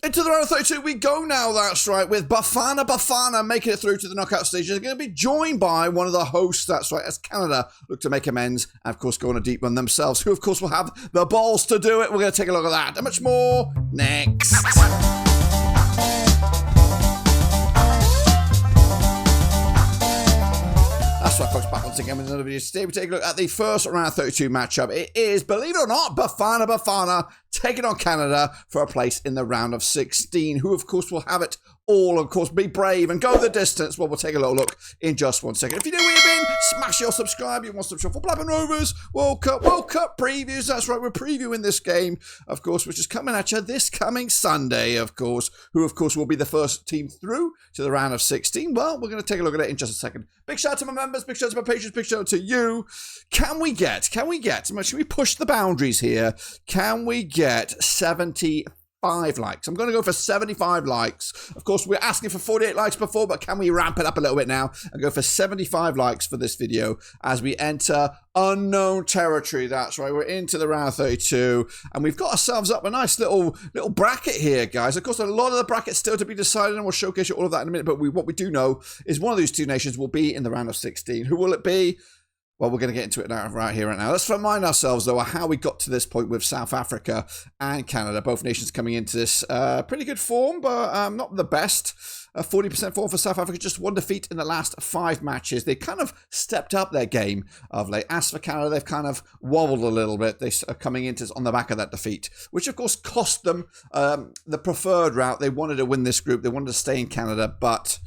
Into the round of 32 we go now, that's right, with Bafana making it through to the knockout stage. They're going to be joined by one of the hosts, that's right, as Canada look to make amends and, of course, go on a deep run themselves, who, of course, will have the balls to do it. We're going to take a look at that and much more next. That's right, folks, back once again with another video. Today we take a look at the first round 32 matchup. It is, believe it or not, Bafana taking on Canada for a place in the round of 16, who, of course, will have it all, of course, be brave and go the distance. Well, we'll take a little look in just 1 second. If you know where you've been, smash your subscribe. You want to subscribe for Blabbing Rovers World Cup previews. That's right, we're previewing this game, of course, which is coming at you this coming Sunday, of course, who, of course, will be the first team through to the round of 16. Well, we're going to take a look at it in just a second. Big shout out to my members, big shout out to my patrons, big shout out to you. Can we get, should we push the boundaries here? Can we get 75 likes? I'm going to go for 75 likes. Of course, we're asking for 48 likes before, but can we ramp it up a little bit now and go for 75 likes for this video as we enter unknown territory? That's right, we're into the round 32, and we've got ourselves up a nice little bracket here, guys. Of course, a lot of the brackets still to be decided, and we'll showcase you all of that in a minute, but what we do know is one of these two nations will be in the round of 16. Who will it be? Well, we're going to get into it now, right here, right now. Let's remind ourselves, though, how we got to this point with South Africa and Canada. Both nations coming into this pretty good form, but not the best. 40% form for South Africa, just one defeat in the last 5 matches. They kind of stepped up their game of late. As for Canada, they've kind of wobbled a little bit. They are coming into on the back of that defeat, which, of course, cost them the preferred route. They wanted to win this group. They wanted to stay in Canada, but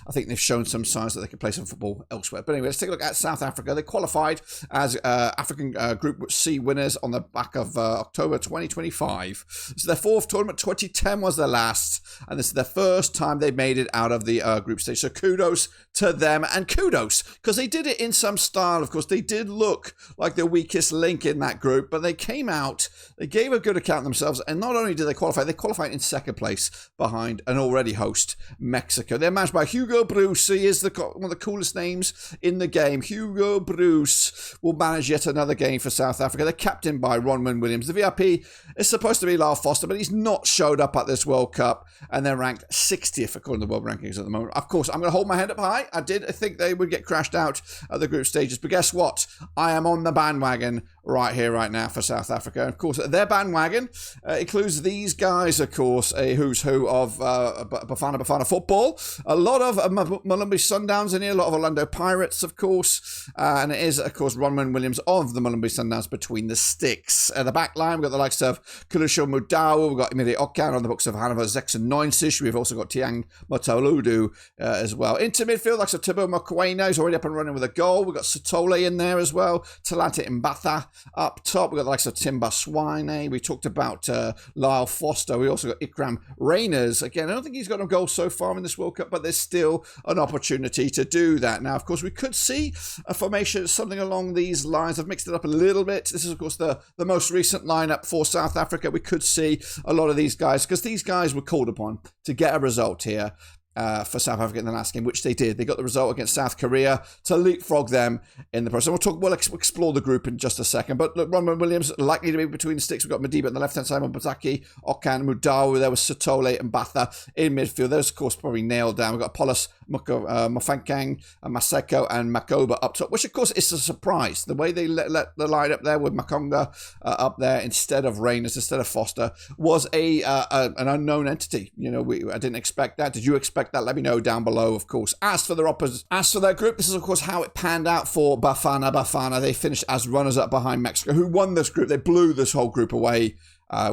I think they've shown some signs that they can play some football elsewhere. But anyway, let's take a look at South Africa. They qualified as African Group C winners on the back of October 2025. So their 4th tournament, 2010 was their last, and this is their first time they made it out of the group stage. So kudos to them, and kudos, because they did it in some style. Of course, they did look like the weakest link in that group, but they came out, they gave a good account of themselves, and not only did they qualified in 2nd place behind an already host, Mexico. They're managed by Hugo Bruce. He is one of the coolest names in the game. Hugo Bruce will manage yet another game for South Africa. They're captained by Ronwen Williams. The VIP is supposed to be Lyle Foster, but he's not showed up at this World Cup, and they're ranked 60th according to the world rankings at the moment. Of course, I'm going to hold my head up high. I did think they would get crashed out at the group stages, but guess what? I am on the bandwagon right here, right now for South Africa. Of course, their bandwagon includes these guys, of course, a who's who of Bafana football. A lot of Mulumby Sundowns in here, a lot of Orlando Pirates, of course, and it is, of course, Ronwen Williams of the Mulumby Sundowns between the sticks. At the back line, we've got the likes of Kulusho Mudawa, we've got Emile Okan on the books of Hanover Zexen-Neunzig, we've also got Tiang Motoludu as well. Into midfield, likes of Thibaut Mokoena, who's already up and running with a goal. We've got Sotole in there as well, Talante Mbatha up top. We've got the likes of Timba Swane. We talked about Lyle Foster. We also got Ikram Reyners. Again, I don't think he's got a goal so far in this World Cup, but there's still an opportunity to do that. Now, of course, we could see a formation, something along these lines. I've mixed it up a little bit. This is, of course, the most recent lineup for South Africa. We could see a lot of these guys, because these guys were called upon to get a result here for South Africa in the last game, which they did. They got the result against South Korea to leapfrog them in the process. We'll explore the group in just a second. But look, Ronwen Williams likely to be between the sticks. We've got Madiba on the left-hand side, Mbazaki, Okan, Mudawa. There was Sotole and Mbatha in midfield. Those, of course, probably nailed down. We've got Paulus Mofankang, Maseko, and Makoba up top, which, of course, is a surprise. The way they let the line up there with Makonga up there instead of Reyners, instead of Foster, was an unknown entity. You know, I didn't expect that. Did you expect that? Let me know down below, of course. As for their group, this is, of course, how it panned out for Bafana. They finished as runners-up behind Mexico, who won this group. They blew this whole group away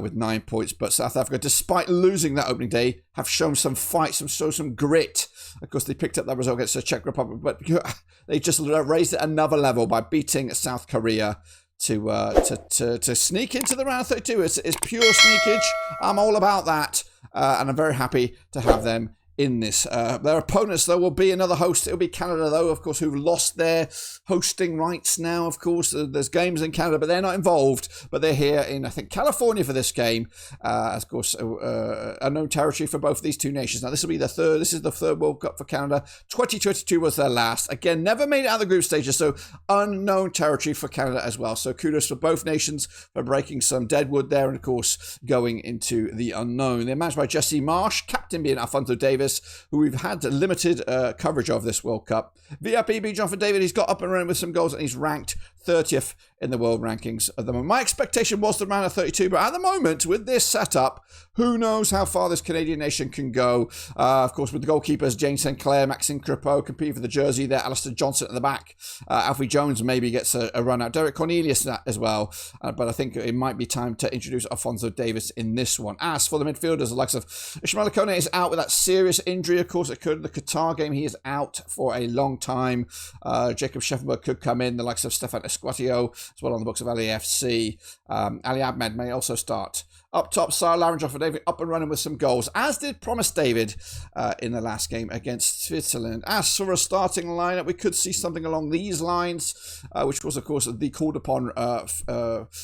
with 9 points. But South Africa, despite losing that opening day, have shown some fight, some grit. Of course, they picked up that result against the Czech Republic, but they just raised it another level by beating South Korea to sneak into the round 32. It's pure sneakage. I'm all about that, and I'm very happy to have them in this. Their opponents, though, will be another host. It'll be Canada, though, of course, who've lost their hosting rights now, of course. There's games in Canada, but they're not involved. But they're here in, I think, California for this game. Of course, unknown territory for both of these two nations. Now, this will be the third. This is the third World Cup for Canada. 2022 was their last. Again, never made it out of the group stages, so unknown territory for Canada as well. So kudos for both nations for breaking some deadwood there, and of course, going into the unknown. They're managed by Jesse Marsh, captain being Alfonso Davis, who we've had limited coverage of this World Cup. VIP Jonathan David, he's got up and running with some goals, and he's ranked 30th in the world rankings at the moment. My expectation was the round of 32, but at the moment, with this setup, who knows how far this Canadian nation can go. Of course, with the goalkeepers, James Sinclair, Maxime Crepeau competing for the jersey there, Alistair Johnson at the back. Alfie Jones maybe gets a run out. Derek Cornelius as well. But I think it might be time to introduce Alfonso Davis in this one. As for the midfielders, the likes of Ishmael Kone is out with that serious injury. Of course, it occurred in the Qatar game. He is out for a long time. Jacob Scheffenberg could come in. The likes of Stefan Esquatio as well on the books of LAFC. Ali Ahmed may also start. Up top, Sarah Larinjoff for David up and running with some goals, as did Promise David in the last game against Switzerland. As for a starting lineup, we could see something along these lines, which was, of course, the called-upon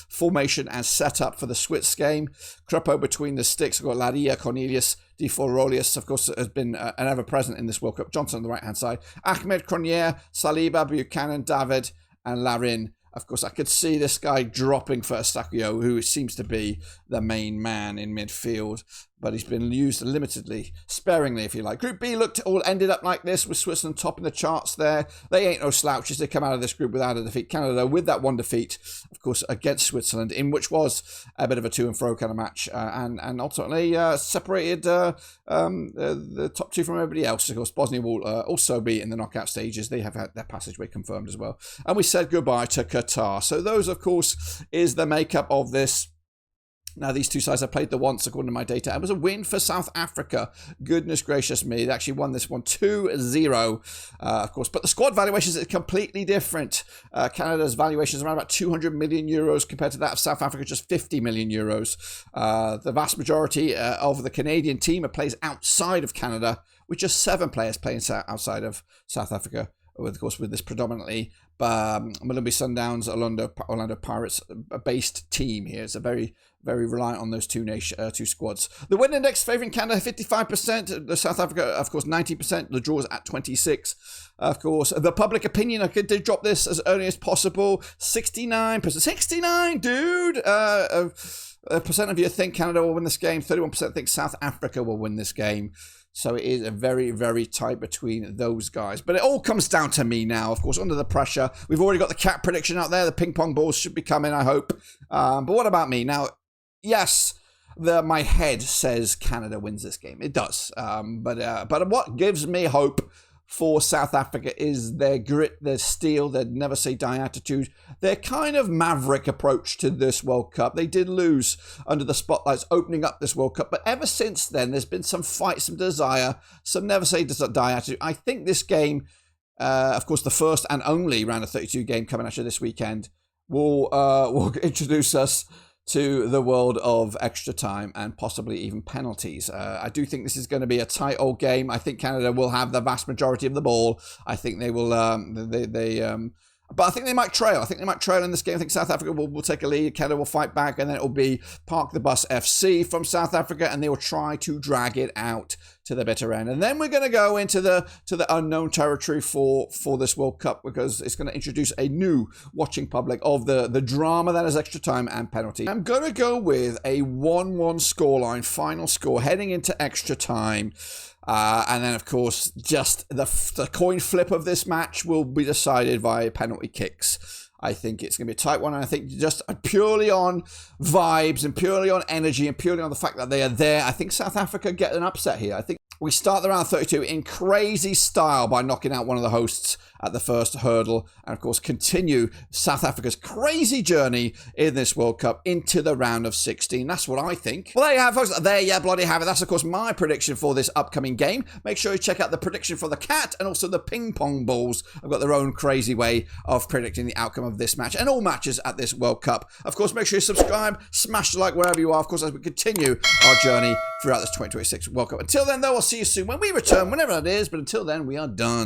formation and setup for the Swiss game. Crepeau between the sticks. We've got Laria, Cornelius, De Forolius, of course, has been an ever-present in this World Cup. Johnson on the right-hand side. Ahmed, Cronier, Saliba, Buchanan, David, and Larin. Of course, I could see this guy dropping for Eustachio, who seems to be the main man in midfield. But he's been used limitedly, sparingly, if you like. Group B ended up like this, with Switzerland topping the charts there. They ain't no slouches. They come out of this group without a defeat. Canada with that one defeat, of course, against Switzerland, in which was a bit of a to and fro kind of match, and ultimately separated the top two from everybody else. Of course, Bosnia will also be in the knockout stages. They have had their passageway confirmed as well. And we said goodbye to Qatar. So those, of course, is the makeup of this. Now, these two sides, I played the once, according to my data. It was a win for South Africa. Goodness gracious me. They actually won this one 2-0, of course. But the squad valuations are completely different. Canada's valuation is around about 200 million euros compared to that of South Africa, just 50 million euros. The vast majority of the Canadian team plays outside of Canada, with just 7 players playing outside of South Africa. Of course, with this predominantly Malumbi Sundowns, Orlando Pirates based team here. It's a very, very reliant on those two squads. The win index favouring Canada 55%. The South Africa, of course, 90%. The draw is at 26%. Of course, the public opinion, I could drop this as early as possible. 69%. 69, dude! A percent of you think Canada will win this game. 31% think South Africa will win this game. So it is a very, very tight between those guys. But it all comes down to me now, of course, under the pressure. We've already got the cat prediction out there. The ping pong balls should be coming, I hope. But what about me? Now, yes, my head says Canada wins this game. It does. But what gives me hope for South Africa is their grit, their steel, their never say die attitude, their kind of maverick approach to this World Cup. They did lose under the spotlights opening up this World Cup, but ever since then, there's been some fight, some desire, some never say die attitude. I think this game, of course, the first and only round of 32 game coming at you this weekend, will introduce us to the world of extra time and possibly even penalties. I do think this is going to be a tight old game. I think Canada will have the vast majority of the ball. I think they will. But I think they might trail. I think they might trail in this game. I think South Africa will take a lead. Canada will fight back, and then it will be Park the Bus FC from South Africa, and they will try to drag it out to the bitter end. And then we're going to go into the unknown territory for this World Cup, because it's going to introduce a new watching public of the drama that is extra time and penalty. I'm going to go with a 1-1 scoreline, final score heading into extra time. And then, of course, just the coin flip of this match will be decided via penalty kicks. I think it's going to be a tight one, and I think just purely on vibes and purely on energy and purely on the fact that they are there, I think South Africa get an upset here. I think we start the round 32 in crazy style by knocking out one of the hosts at the first hurdle, and of course continue South Africa's crazy journey in this World Cup into the round of 16. That's what I think. Well, there you have it, folks. There you bloody have it. That's, of course, my prediction for this upcoming game. Make sure you check out the prediction for the cat and also the ping pong balls. I've got their own crazy way of predicting the outcome of this match and all matches at this World Cup. Of course, make sure you subscribe, smash the like wherever you are, of course, as we continue our journey throughout this 2026 World Cup. Until then, though, I'll see you soon when we return, whenever that is. But until then, we are done.